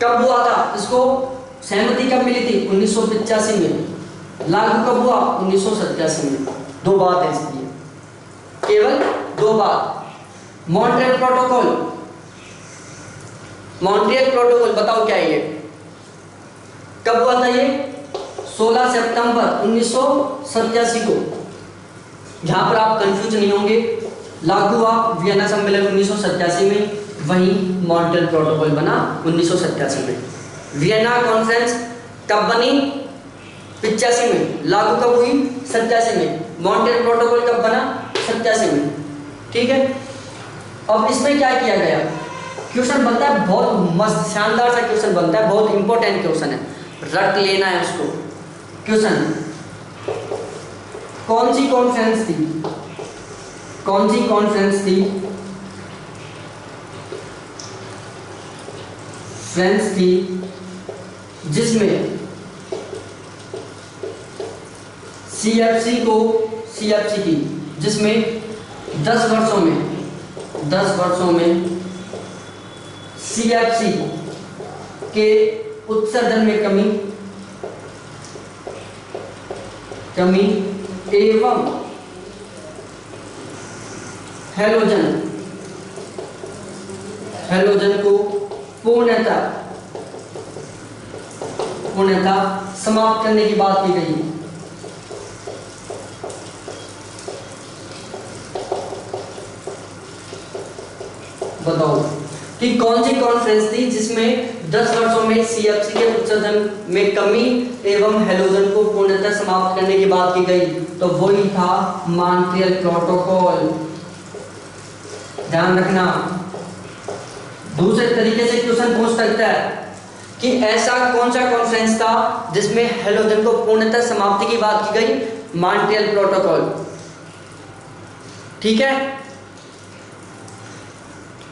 कब हुआ था? इसको सहमति कब मिली थी? 1985 में। लागू कब हुआ? 1987 में। दो बात है इसलिए, केवल दो बात। मॉन्ट्रियल प्रोटोकॉल, मॉन्ट्रियल प्रोटोकॉल बताओ क्या है ये? कब हुआ था ये? 16 सितंबर 1987 को। जहां पर आप कंफ्यूज नहीं होंगे, लागू हुआ वियना सम्मेलन 1987 में, वहीं मॉन्ट्रियल प्रोटोकॉल बना 1987 में। वियना कॉन्फ्रेंस कब बनी? 85 में। लागू कब हुई? 87 में। मॉन्ट्रियल प्रोटोकॉल कब बना? 87 में। ठीक है। अब इसमें क्या किया गया? क्वेश्चन बनता है बहुत मस्त, शानदार सा क्वेश्चन बनता है, बहुत इंपॉर्टेंट क्वेश्चन है, रट लेना है उसको। क्वेश्चन, कौन सी कॉन्फ्रेंस थी? कौन सी कॉन्फ्रेंस थी? फ्रेंस थी जिसमें सीएफसी की, जिसमें 10 वर्षों में सीएफसी के उत्सर्जन में कमी एवं हैलोजन को पूर्णतः समाप्त करने की बात की गई। बताओ कि कौन सी कॉन्फ्रेंस थी जिसमें 10 वर्षों में सीएफसी के उत्सर्जन में कमी एवं हैलोजन को पूर्णतः समाप्त करने की बात की गई? तो वही था मॉन्ट्रियल प्रोटोकॉल। ध्यान रखना। दूसरे तरीके से क्वेश्चन पूछ सकता है कि ऐसा कौन सा कॉन्फ्रेंस था जिसमें हैलोजन को पूर्णतः समाप्ति की बात की गई? Montreal protocol. ठीक है।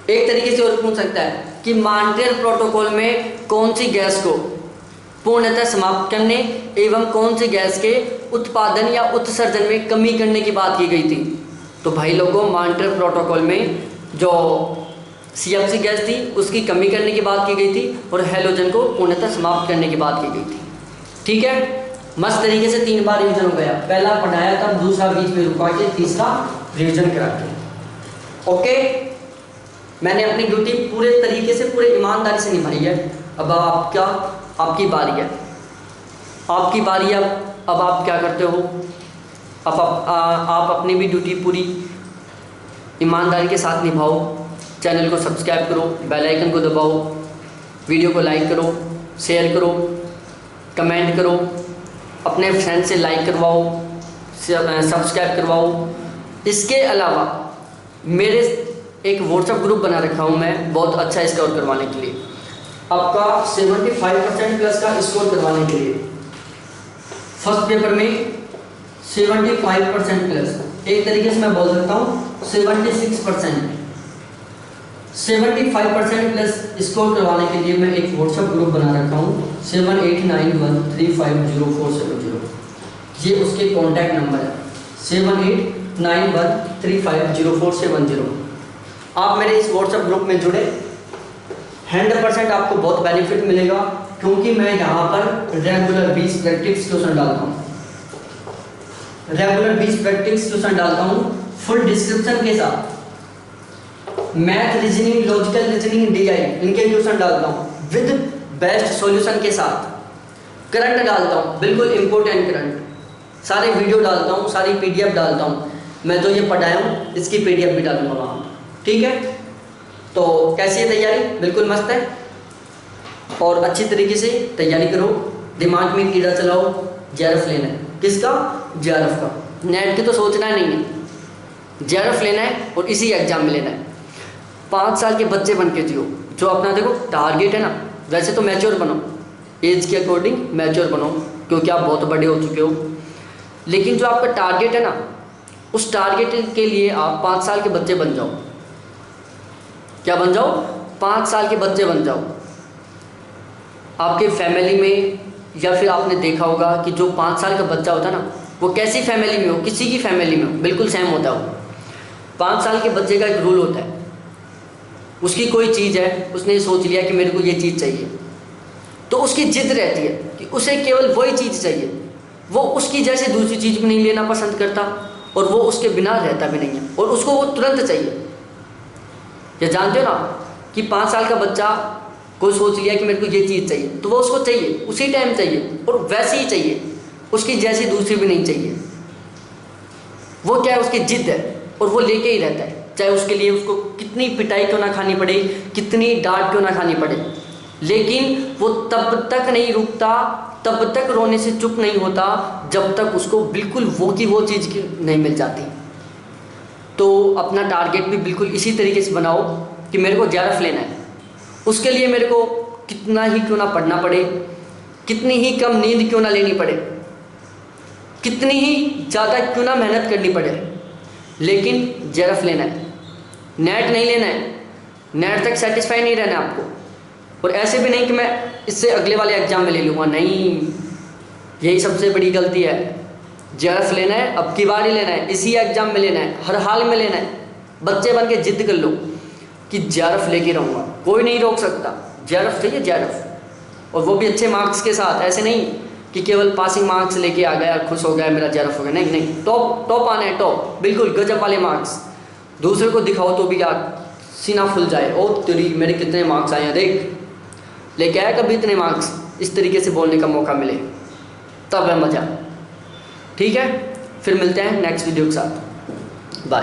एक तरीके से और पूछ सकता है कि मॉन्ट्रियल प्रोटोकॉल में कौन सी गैस को पूर्णतः समाप्त करने एवं कौन सी गैस के उत्पादन या उत्सर्जन में कमी करने की बात की गई थी? तो भाई लोगों, मॉन्ट्रियल प्रोटोकॉल में जो सीएफसी गैस थी उसकी कमी करने की बात की गई थी और हैलोजन को पूर्णतः समाप्त करने की बात की गई थी। ठीक है। मस्त तरीके से 3 बार रिवीजन हो गया। पहला पढ़ाया, तब दूसरा बीच में रुका के, तीसरा रिवीजन करा के। ओके, मैंने अपनी ड्यूटी पूरे तरीके से, पूरे ईमानदारी से निभाई है। अब आपकी बारी है। आपकी बारी है। अब आप क्या करते हो? आप अपनी भी ड्यूटी पूरी ईमानदारी के साथ निभाओ। चैनल को सब्सक्राइब करो, बेल आइकन को दबाओ, वीडियो को लाइक करो, शेयर करो, कमेंट करो, अपने फ्रेंड से लाइक करवाओ, सब्सक्राइब करवाओ। इसके अलावा मेरे एक व्हाट्सएप ग्रुप बना रखा हूँ मैं बहुत अच्छा स्कोर करवाने के लिए, आपका 75% प्लस का स्कोर करवाने के लिए। फर्स्ट पेपर में 75% प्लस, एक तरीके से मैं बोल सकता हूँ 76%, 75% प्लस स्कोर करवाने के लिए मैं एक व्हाट्सएप ग्रुप बना रखा हूँ 7891350470। ये उसके कॉन्टैक्ट नंबर है 7891350470। आप मेरे इस व्हाट्सएप ग्रुप में जुड़े, 100% आपको बहुत बेनिफिट मिलेगा, क्योंकि मैं यहाँ पर रेगुलर 20 प्रैक्टिस क्वेश्चन डालता हूँ, रेगुलर 20 प्रैक्टिस क्वेश्चन डालता हूँ फुल डिस्क्रिप्शन के साथ। Math, reasoning, logical reasoning, DI इनके क्वेश्चन डालता हूँ विद बेस्ट सॉल्यूशन के साथ। करंट डालता हूँ, बिल्कुल इम्पोर्टेंट करंट, सारे वीडियो डालता हूँ, सारी पीडीएफ डालता हूँ। मैं जो ये पढ़ाया हूँ इसकी पीडीएफ भी डालूंगा वहाँ, ठीक है। तो कैसी है तैयारी? बिल्कुल मस्त है। और अच्छी तरीके से तैयारी करो, दिमाग में कीड़ा चलाओ। जेआरएफ लेना है, किसका? जेआरएफ का। नेट की तो सोचना नहीं है, जेआरएफ लेना है और इसी एग्जाम में लेना है। 5 साल के बच्चे बन के जियो, जो अपना देखो टारगेट है ना, वैसे तो मैच्योर बनो, एज के अकॉर्डिंग मैच्योर बनो, क्योंकि आप बहुत बड़े हो चुके हो। लेकिन जो आपका टारगेट है ना, उस टारगेट के लिए आप 5 साल के बच्चे बन जाओ। क्या बन जाओ? 5 साल के बच्चे बन जाओ। आपके फैमिली में, या फिर आपने देखा होगा कि जो 5 साल का बच्चा होता है ना, वो कैसी फैमिली में हो, किसी की फैमिली में हो, बिल्कुल सेम होता है वो। 5 साल के बच्चे का एक रूल होता है, उसकी कोई चीज़ है, उसने सोच लिया कि मेरे को ये चीज़ चाहिए, तो उसकी जिद रहती है कि उसे केवल वही चीज़ चाहिए। वो उसकी जैसे दूसरी चीज़ भी नहीं लेना पसंद करता, और वो उसके बिना रहता भी नहीं है, और उसको वो तुरंत चाहिए। ये जानते हो ना कि 5 साल का बच्चा कोई सोच लिया कि मेरे को ये चीज़ चाहिए, तो वो उसको चाहिए, उसी टाइम चाहिए, और वैसे ही चाहिए, उसकी जैसी दूसरी भी नहीं चाहिए। वो क्या है? उसकी जिद है, और वो लेके ही रहता है, चाहे उसके लिए उसको कितनी पिटाई क्यों ना खानी पड़े, कितनी डांट क्यों ना खानी पड़े। लेकिन वो तब तक नहीं रुकता, तब तक रोने से चुप नहीं होता, जब तक उसको बिल्कुल वो की वो चीज़ नहीं मिल जाती। तो अपना टारगेट भी बिल्कुल इसी तरीके से बनाओ कि मेरे को जेआरएफ लेना है, उसके लिए मेरे को कितना ही क्यों ना पढ़ना पड़े, कितनी ही कम नींद क्यों ना लेनी पड़े, कितनी ही ज़्यादा क्यों ना मेहनत करनी पड़े, लेकिन जेआरएफ लेना है। नेट नहीं लेना है, नेट तक सेटिस्फाई नहीं रहना है आपको। और ऐसे भी नहीं कि मैं इससे अगले वाले एग्जाम में ले लूँगा, नहीं, यही सबसे बड़ी गलती है। जेआरएफ लेना है, अब की बार ही लेना है, इसी एग्जाम में लेना है, हर हाल में लेना है। बच्चे बन के जिद कर लो कि जेआरएफ लेके रहूँगा, कोई नहीं रोक सकता। जेआरएफ चाहिए, जेआरएफ, और वो भी अच्छे मार्क्स के साथ। ऐसे नहीं कि केवल पासिंग मार्क्स लेके आ गया, खुश हो गया, मेरा जेआरएफ हो गया। नहीं नहीं, टॉप आना है, टॉप, बिल्कुल गजब वाले मार्क्स। दूसरे को दिखाओ तो भी यार सीना फुल जाए, ओ तेरी मेरे कितने मार्क्स आए हैं, देख लेके आया कभी इतने मार्क्स, इस तरीके से बोलने का मौका मिले, तब है मज़ा। ठीक है, फिर मिलते हैं नेक्स्ट वीडियो के साथ, बाय।